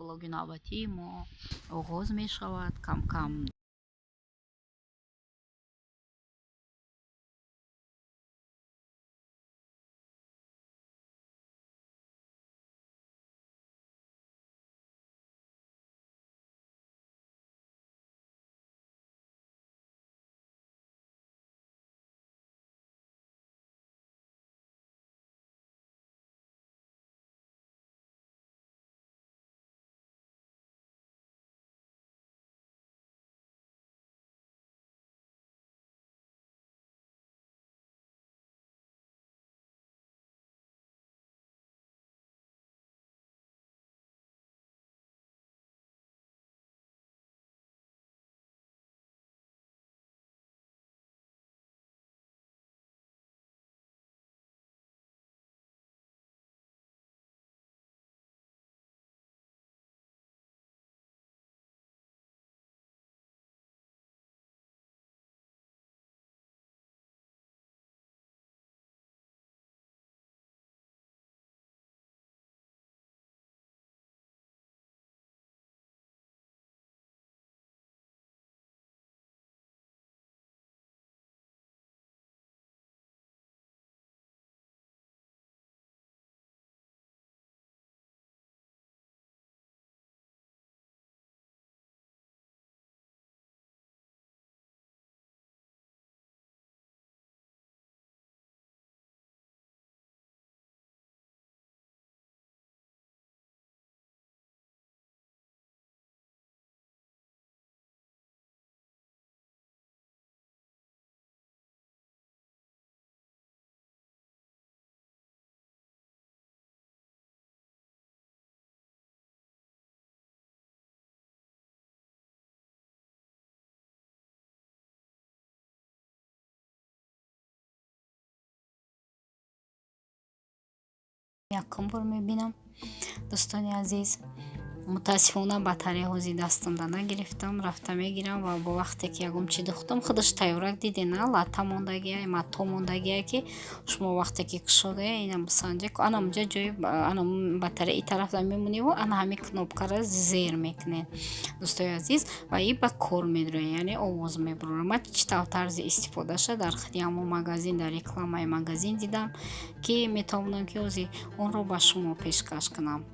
блоги навбатии мо оғоз мешавад. Кам кам якум бор мебинам. Дӯстони азиз, мутаассифона батареяи ҳози дастамда нагирифтам. Рафта мегирам ва бо вақте ки ягон чӣ духтам худаш тайёрак дидена латта мондагия, матто мондагия ки шумо вақте ки кушоде инам санҷе ана унҷа ҷои ана батарея и тарафта мемониву ана ҳамин кнопкаро зер мекунед. Дӯстони азиз, ва и ба кор медурояд, яъне овоз мебарорад. Ман чӣ тарзи истифодаша дар худи ҳамон магазин, дар рекламаи магазин дидам ки метавонам ки ҳозир онро ба шумо пешкаш кунам.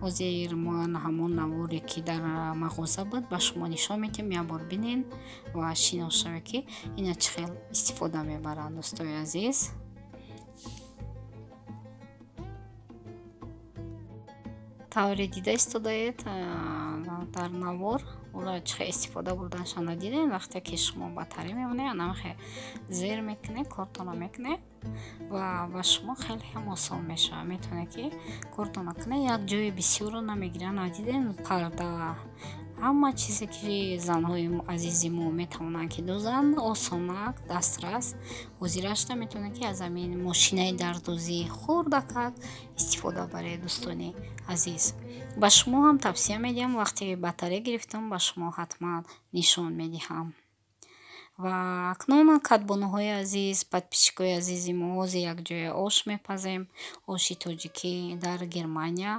Ҳозир ман ҳамон наворе ки дар мағоза буд ба шумо нишон медиҳам. Якбор бинед ва шинос шавед ки ина чӣ хел истифода мебаранд. Дӯстони азиз, тавре дида истодаед дар навор ура чӣ хел истифода бурданашона дидед. Вақте ки шумо батарея мемонед намахе зер мекунед, кортона мекунед ва ба шумо хеле ҳам осон мешавад. Метавонед ки кортона кунед, як ҷои бисёрро намегирад. Надидед парда, ҳама чизе ки занҳои азизи мо метавонанд ки дӯзанд осонак дастрас. Ҳозирашта метавонед ки аз ҳамин мошинаи дардозии хурдакак истифода баред. Дӯстони азиз, ба шумо ҳам тавсия медиҳам, вақте батарея гирифтам ба шумо ҳатман нишон медиҳам. Ва акнун кадбонуҳои азиз, подписчикои азизи мо, ҳозир якҷоя ош мепазем, оши тоҷикӣ дар Германия.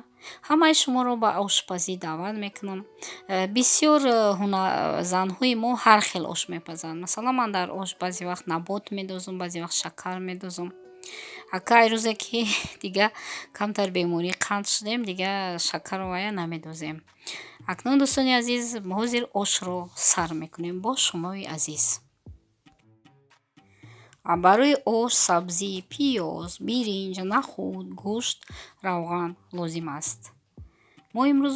Ҳамаи шуморо ба ошпазӣ даъват мекунам. Бисёр занҳои мо ҳар хел ош мепазанд. Масалан, ман дар ош баъзе вақт набот медозам, баъзе вақт шакар медозам. Акай рӯзе ки дига камтар бемории қанд шудем, дига шакару вая намедозем. Акнун дӯстони азиз, ҳозир ошро сар мекунем бо шумои азиз. Барои ош сабзӣ, пиёз, биринҷ, нахӯд, гӯшт, равған лозим аст. Мо имрӯз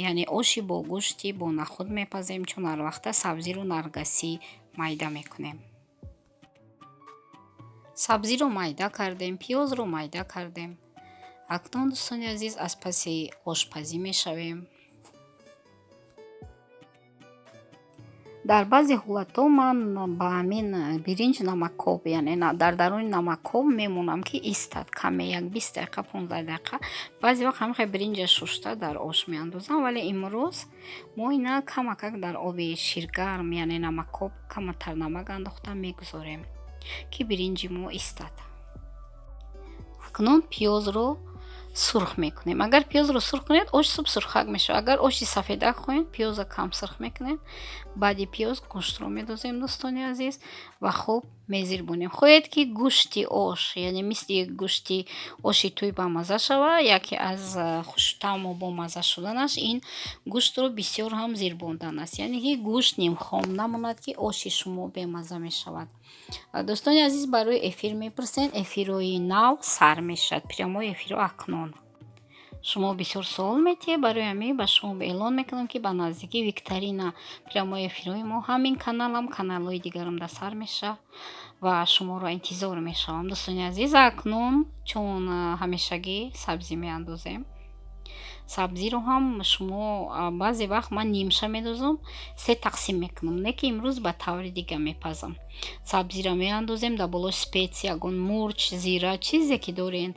яъне оши бо гӯшти бо нахӯд мепазем, чун ҳар вақта сабзиро наргасӣ майда мекунем. Сабзиро майда кардем, пиёзро майда кардем. Акнун дӯстони азиз, аз паси ошпазӣ мешавем. Дар баъзе ҳолатҳо ман ба ҳамин биринҷ намаккоб, яъне дар даруни намаккоб мемонам ки истад каме, як 20 дақиқа 15 дақиқа. Баъзе вақт ҳамихе биринҷа шушта дар ош меандозам, вале имрӯз мо ина камакак дар оби ширгарм, яъне намаккоб каматар намак андохта мегузорем ки биринҷи мо истад. Акнун пиёзро сурх мекунем. Агар пиёзро сурх кунед, ош суб сурхак мешавад. Агар оши сафедак хоҳед, пиёза кам сурх мекунед. Баъди пиёз гӯштро медозем, дӯстони азиз, ва хуб мезирбонем. хоҳед ки гӯшти ош, яъне мисли гӯшти оши тӯй бамаза шавад, яке аз хуштаъму бомаза шуданаш ин гӯштро бисёр ҳам зирбондан аст. Яъне ки гӯшт нимхом намонад, ки оши шумо бемаза мешавад. дӯстони азиз, барои эфир мепурсед. Эфирҳои нав сар мешавад. Прямои эфирҳо акнун. Шумо бисёр суол метиҳед, барои ҳамин ба шумо эълон мекунам, ки ба наздикӣ викторина прямои эфирҳои мо ҳамин каналам, каналҳои дигарам да сар мешавад ва шуморо интизор мешавам. дӯстони азиз, акнун чун ҳамешагӣ сабзӣ меандозем. Сабзиро ҳам шумо баъзе вақт ман нимша медозам, 3 тақсим мекунам, не ки имрӯз ба таври дига мепазам. Сабзиро меандозем, дар болош специя, ягон мурч, зира, чизе ки дорен,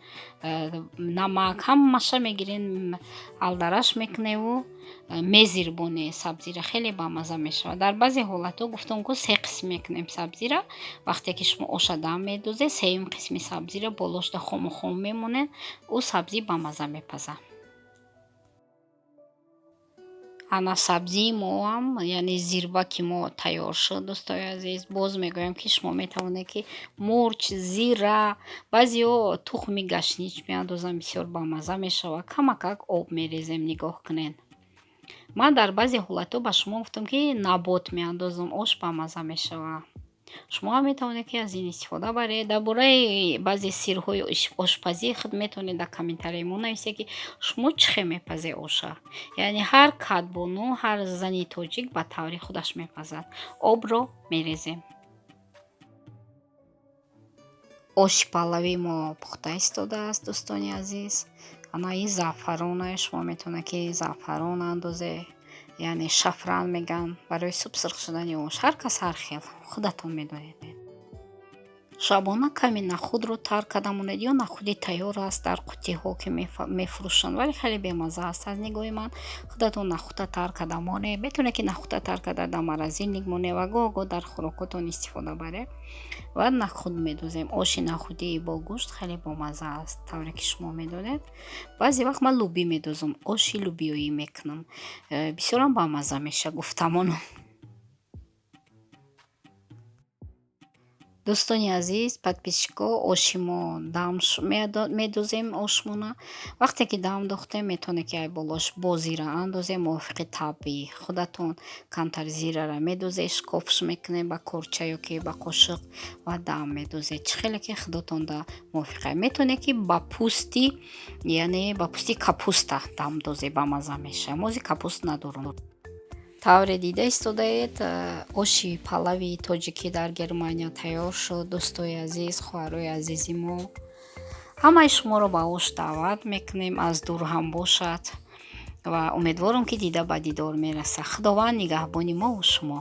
намак, ҳамаша мегирен, алдараш мекуневу мезирбоне сабзира, хеле бамаза мешавад. Дар баъзе ҳолатҳо гуфтам ки 3 қисм мекунем сабзира. Вақте ки шумо оша дам медозед, сеюм қисми сабзира болошда хому хом мемонед, ӯ сабзӣ бамаза мепазад. ана сабзии моам, яъне зирваки мо тайёр шуд. дӯстони азиз, боз мегӯям, ки шумо метавонед ки мурч, зира, баъзеҳо тухми гашнич меандозанд, бисёр бамаза мешавад. Камакак об мерезем, нигоҳ кунед. Ман дар баъзе ҳолатҳо ба шумо гуфтам, ки набот меандозам, ош бамаза мешавад. шумо ҳам метавонед ки аз ин истифода баред. дар бораи баъзе сирҳои ошпазии худ метавонед дар комментариями нависед, ки шумо чӣ хел мепазед оша. Яъне ҳар кадбону, ҳар зани тоҷик ба таври худаш мепазад. обро мерезем. оши паллавии мо пухта истодааст, дӯстони азиз. ана ин заъфарона, шумо метавонед ки заъфарон андозед, яъне шафран меган, барои суп сирх шудани ош. ҳар кас ҳар хел, худатон медонед. шабона каме нахудро тар карда монед, ё нахуди тайёр аст дар қутиҳо ки мефурӯшанд, вале хеле бемаза аст. аз нигоҳи ман худатон нахудта тар карда монед. метавонед ки нахудта тар карда дар морозилник монед ва гоҳ-гоҳ дар хӯрокотон истифода баред. ва нахуд медозем. оши нахудӣ бо гӯшт хеле бомаза аст, тавре ки шумо медонед. баъзе вақт ман лӯбӣ медозам, оши лӯбиёӣ мекунам. бисёрам бамаза меша, гуфтамону. дӯстони азиз, подписчикҳо, оши мо дам медозем ошмона. вақте ки дам дохтем, метавонед ки ай болош бо зира андозем, мувофиқи табъи худатон. камтар зирара медозед, шкофш мекунед ба корча ё ки ба қошиқ ва дам медозед, чӣ хеле ки худатон да мувофиқа. метавонед ки ба пӯсти, яъне ба пӯсти капуста дам дозед, бамаза мешавад. мози капуст надорум. тавре дида истодаед, оши паллавии тоҷикӣ дар Германия тайёр шуд. дӯстои азиз, хоҳарои азизи мо, ҳамаи шуморо ба ош даъват мекунем, аз дур ҳам бошад, ва умедворам ки дида ба дидор мерасад. худованд нигаҳбони мову шумо.